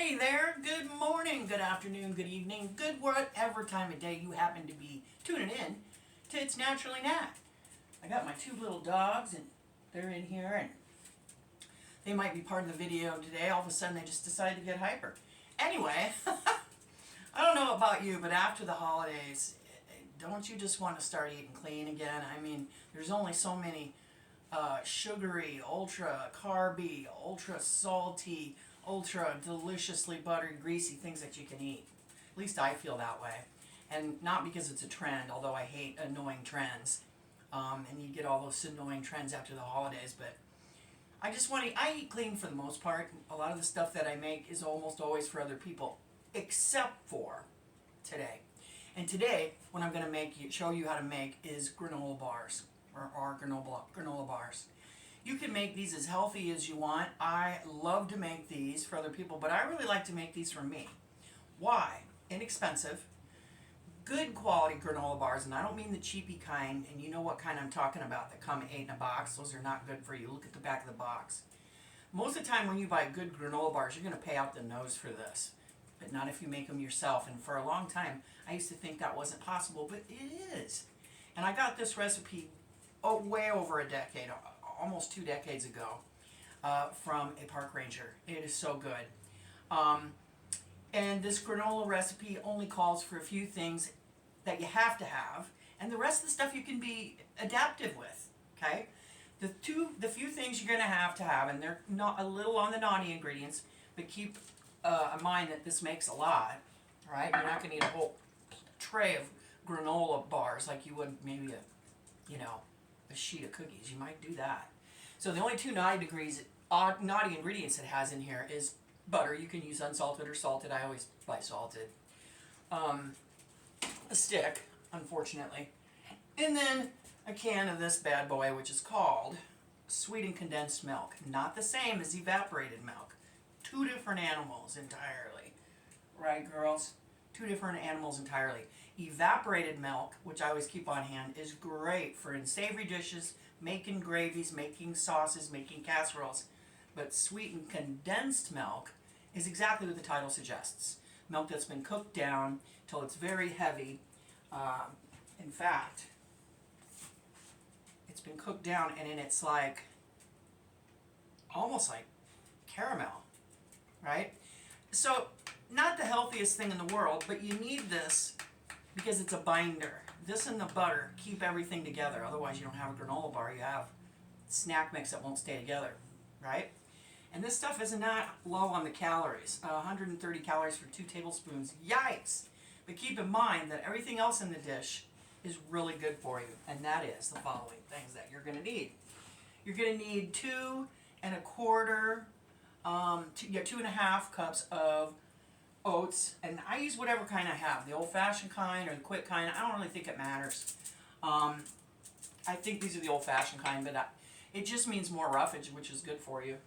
Hey there, good morning, good afternoon, good evening, good whatever time of day you happen to be tuning in to It's Naturally Nat. I got my two little dogs and they're in here and they might be part of the video today. All of a sudden they just decided to get hyper. Anyway, I don't know about you, but after the holidays, don't you just want to start eating clean again? I mean, there's only so many sugary, ultra carby, ultra salty, ultra deliciously buttered, greasy things that you can eat. At least I feel that way. And not because it's a trend, although I hate annoying trends. And you get all those annoying trends after the holidays, but I eat clean for the most part. A lot of the stuff that I make is almost always for other people, except for today. And today, what I'm going to show you how to make is granola bars, or granola bars. You can make these as healthy as you want. I love to make these for other people, but I really like to make these for me. Why? Inexpensive, good quality granola bars, and I don't mean the cheapy kind, and you know what kind I'm talking about, that come 8 in a box. Those are not good for you. Look at the back of the box. Most of the time when you buy good granola bars, you're going to pay out the nose for this, but not if you make them yourself. And for a long time, I used to think that wasn't possible, but it is. And I got this recipe way over a decade, almost 2 decades ago, from a park ranger. It is so good. And this granola recipe only calls for a few things that you have to have, and the rest of the stuff you can be adaptive with, okay? The few things you're going to have, and they're not a little on the naughty ingredients, but keep in mind that this makes a lot, right? You're not going to eat a whole tray of granola bars like you would maybe a sheet of cookies. You might do that. So the only two naughty ingredients it has in here is butter. You can use unsalted or salted. I always buy salted. A stick, unfortunately. And then a can of this bad boy, which is called sweetened condensed milk. Not the same as evaporated milk. Two different animals entirely. Right, girls? Two different animals entirely. Evaporated milk, which I always keep on hand, is great for in savory dishes, making gravies, making sauces, making casseroles. But sweetened condensed milk is exactly what the title suggests. Milk that's been cooked down till it's very heavy. In fact, it's been cooked down and then it's like, almost like caramel, right? So, not the healthiest thing in the world, but you need this because it's a binder. This and the butter keep everything together. Otherwise you don't have a granola bar, you have snack mix that won't stay together, right? And this stuff is not low on the calories. 130 calories for 2 tablespoons. Yikes! But keep in mind that everything else in the dish is really good for you. And that is the following things that you're going to need. You're going to need 2 1/4, 2.5 cups of oats, and I use whatever kind I have, the old-fashioned kind or the quick kind. I don't really think it matters. I think these are the old-fashioned kind, but it just means more roughage, which is good for you.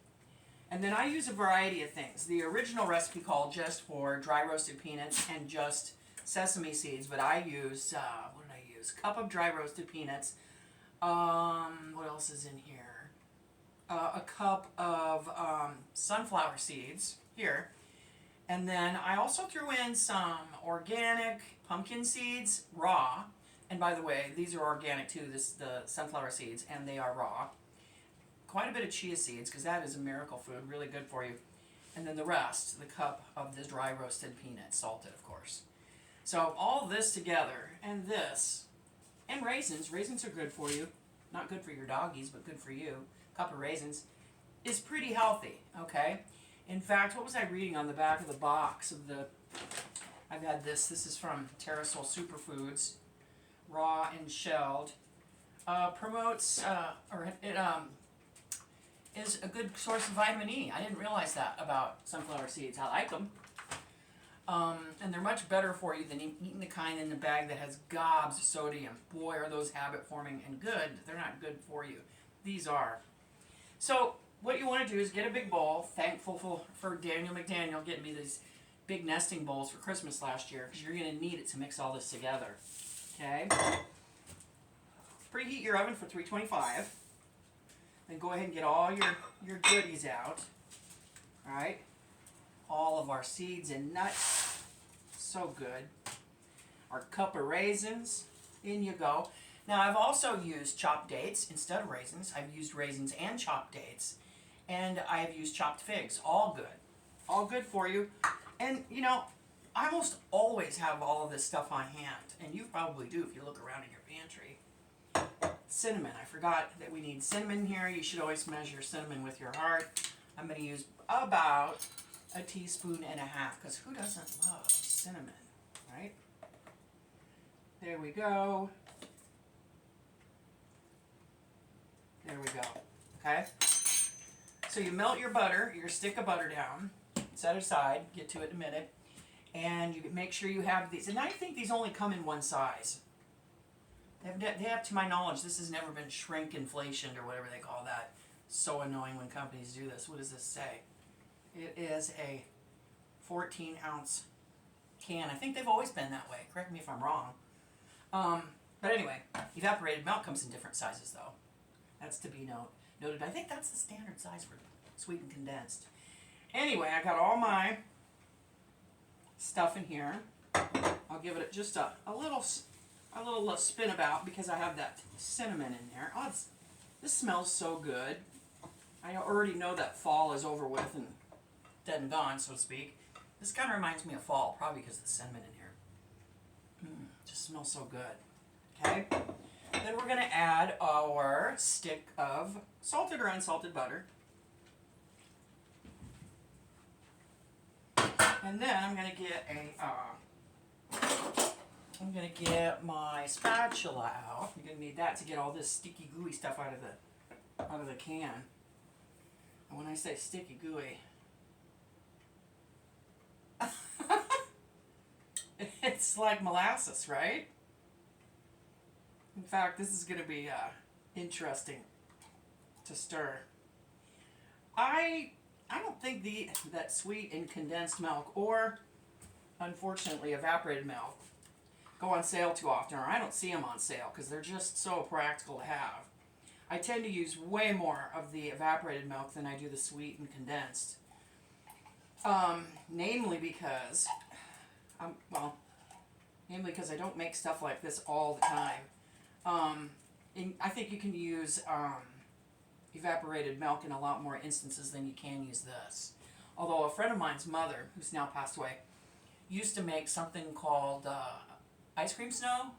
And then I use a variety of things. The original recipe called just for dry roasted peanuts and just sesame seeds, but I use, what did I use? Cup of dry roasted peanuts. What else is in here? A cup of sunflower seeds, here. And then I also threw in some organic pumpkin seeds, raw. And by the way, these are organic too, the sunflower seeds, and they are raw. Quite a bit of chia seeds, because that is a miracle food, really good for you. And then the rest, the cup of the dry roasted peanuts, salted of course. So all this together, and this, and raisins. Raisins are good for you. Not good for your doggies, but good for you. Cup of raisins is pretty healthy, okay? In fact, what was I reading on the back of the box of the... I've had this. This is from Terrasol Superfoods, raw and shelled. Promotes, is a good source of vitamin E. I didn't realize that about sunflower seeds. I like them. And they're much better for you than eating the kind in the bag that has gobs of sodium. Boy, are those habit-forming and good. They're not good for you. These are. So, what you want to do is get a big bowl. Thankful for Daniel McDaniel getting me these big nesting bowls for Christmas last year, because you're going to need it to mix all this together. Okay? Preheat your oven for 325. Then go ahead and get all your goodies out. Alright? all of our seeds and nuts. So good. Our cup of raisins. In you go. Now I've also used chopped dates instead of raisins. I've used raisins and chopped dates. And I've used chopped figs. All good. All good for you. And you know, I almost always have all of this stuff on hand. And you probably do if you look around in your pantry. Cinnamon. I forgot that we need cinnamon here. You should always measure cinnamon with your heart. I'm going to use about a teaspoon and a half, because who doesn't love cinnamon, right? There we go. There we go. Okay? So you melt your butter, your stick of butter down, set it aside, get to it in a minute, and you make sure you have these. And I think these only come in one size. They have, to my knowledge, this has never been shrinkflationed or whatever they call that. So annoying when companies do this. What does this say? It is a 14-ounce can. I think they've always been that way. Correct me if I'm wrong. But anyway, evaporated milk comes in different sizes, though. That's to be noted. I think that's the standard size for sweetened condensed. Anyway, I got all my stuff in here. I'll give it just a little spin about because I have that cinnamon in there. Oh, this smells so good. I already know that fall is over with and dead and gone, so to speak. This kind of reminds me of fall, probably because of the cinnamon in here. Just smells so good. Okay. Then we're going to add our stick of salted or unsalted butter. And then I'm going to get my spatula out. You're going to need that to get all this sticky gooey stuff out of the can. And when I say sticky gooey, it's like molasses, right? In fact, this is going to be interesting to stir. I don't think that sweet and condensed milk, or unfortunately evaporated milk, go on sale too often, or I don't see them on sale because they're just so practical to have. I tend to use way more of the evaporated milk than I do the sweet and condensed. Namely because I don't make stuff like this all the time. I think you can use evaporated milk in a lot more instances than you can use this. Although a friend of mine's mother, who's now passed away, used to make something called ice cream snow,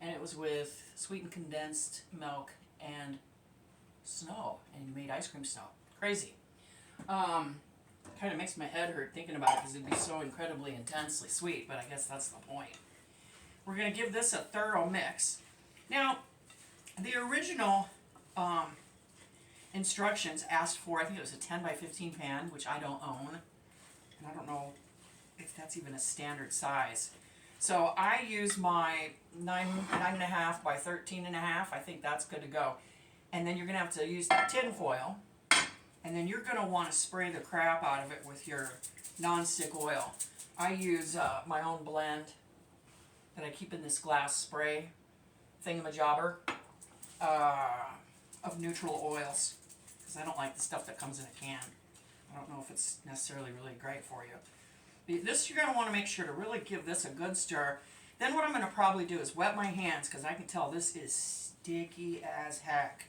and it was with sweetened condensed milk and snow, and you made ice cream snow. Crazy. Kind of makes my head hurt thinking about it because it'd be so incredibly intensely sweet, but I guess that's the point. We're going to give this a thorough mix. Now, the original instructions asked for, I think it was a 10 by 15 pan, which I don't own, and I don't know if that's even a standard size. So I use my 9.5 by 13.5. I think that's good to go. And then you're going to have to use the tin foil, and then you're going to want to spray the crap out of it with your non-stick oil. I use my own blend that I keep in this glass spray thingamajobber of neutral oils, because I don't like the stuff that comes in a can. I don't know if it's necessarily really great for you. This you're going to want to make sure to really give this a good stir. Then what I'm going to probably do is wet my hands, because I can tell this is sticky as heck.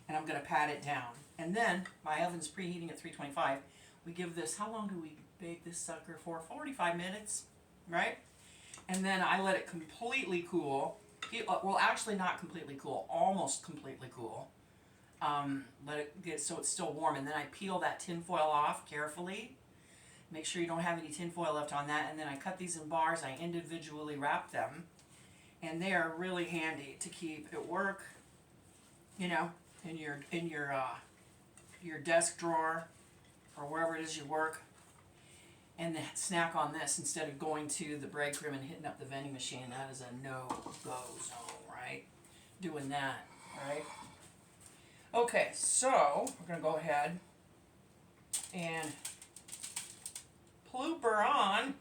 And I'm going to pat it down. And then my oven's preheating at 325. We give this, how long do we bake this sucker for? 45 minutes, right? And then I let it completely cool. Well, actually not completely cool, almost completely cool. Let it get so it's still warm, and then I peel that tin foil off carefully. Make sure you don't have any tin foil left on that, and then I cut these in bars. I individually wrap them, and they are really handy to keep at work, you know, in your desk drawer or wherever it is you work, and then snack on this instead of going to the break room and hitting up the vending machine. That is a no-go zone, right? Doing that, right? Okay, so we're going to go ahead and plooper on.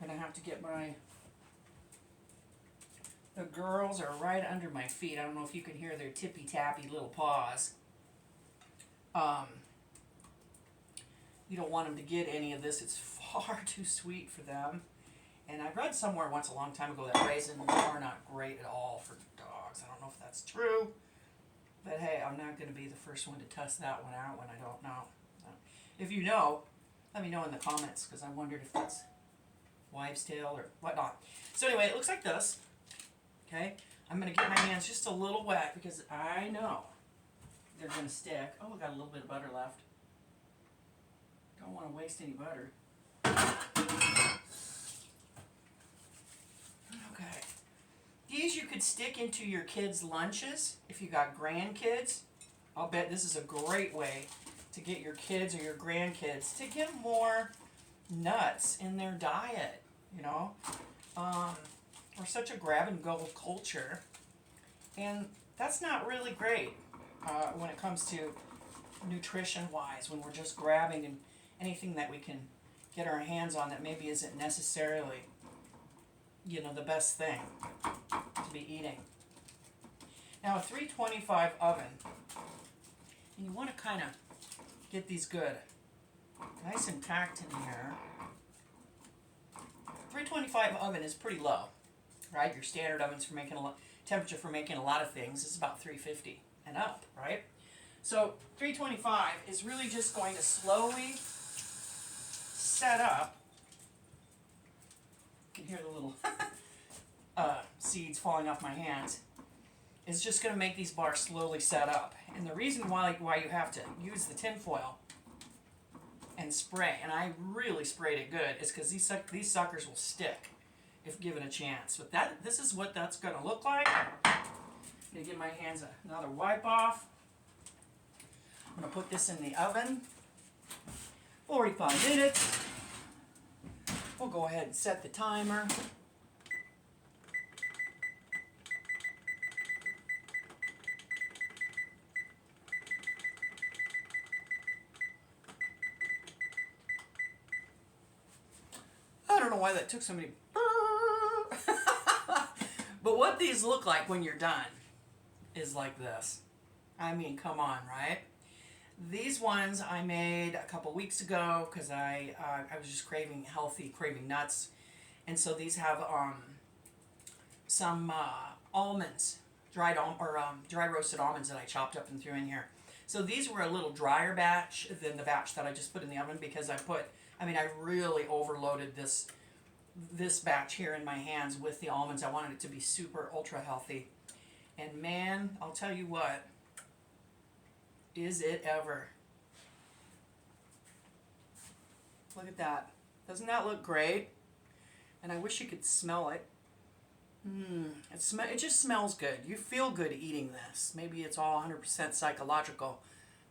I'm going to have to get the girls are right under my feet. I don't know if you can hear their tippy-tappy little paws. You don't want them to get any of this. It's far too sweet for them. And I read somewhere once a long time ago that raisins are not great at all for dogs. I don't know if that's true. But hey, I'm not going to be the first one to test that one out when I don't know. If you know, let me know in the comments, because I wondered if that's wives' tale or whatnot. So anyway, it looks like this. Okay, I'm going to get my hands just a little wet because I know they're going to stick. Oh, I got a little bit of butter left. Don't want to waste any butter. Okay. These you could stick into your kids' lunches if you got grandkids. I'll bet this is a great way to get your kids or your grandkids to get more nuts in their diet, you know. We're such a grab-and-go culture, and that's not really great when it comes to nutrition-wise, when we're just grabbing and anything that we can get our hands on that maybe isn't necessarily, you know, the best thing to be eating. Now a 325 oven, and you want to kind of get these good, nice and packed in here. 325 oven is pretty low, right? Your standard ovens for making temperature for making a lot of things is about 350 and up, right? So 325 is really just going to slowly set up. You can hear the little seeds falling off my hands. It's just going to make these bars slowly set up. And the reason why you have to use the tin foil and spray, and I really sprayed it good, is because these suckers will stick if given a chance. But this is what that's going to look like. I'm going to give my hands another wipe off. I'm going to put this in the oven. 45 minutes. We'll go ahead and set the timer. I don't know why that took so many. But what these look like when you're done is like this. I mean, come on, right? These ones I made a couple weeks ago because I was just craving nuts, and so these have some almonds, dry roasted almonds that I chopped up and threw in here. So these were a little drier batch than the batch that I just put in the oven because I really overloaded this batch here in my hands with the almonds. I wanted it to be super ultra healthy, and man, I'll tell you what. Is it ever? Look at that. Doesn't that look great? And I wish you could smell it. It just smells good. You feel good eating this. Maybe it's all 100% psychological,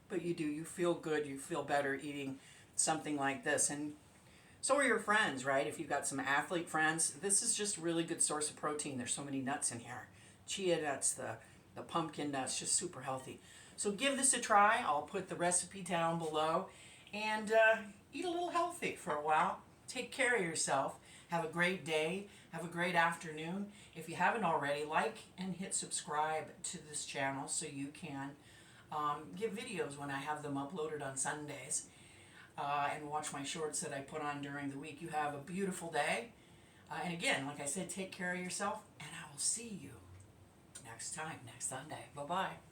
but you do. You feel good. You feel better eating something like this. And so are your friends, right? If you've got some athlete friends, this is just really good source of protein. There's so many nuts in here. Chia nuts, the pumpkin nuts, just super healthy. So give this a try. I'll put the recipe down below. And eat a little healthy for a while. Take care of yourself. Have a great day. Have a great afternoon. If you haven't already, like and hit subscribe to this channel so you can get videos when I have them uploaded on Sundays. And watch my shorts that I put on during the week. You have a beautiful day. And again, like I said, take care of yourself. And I will see you next time, next Sunday. Bye-bye.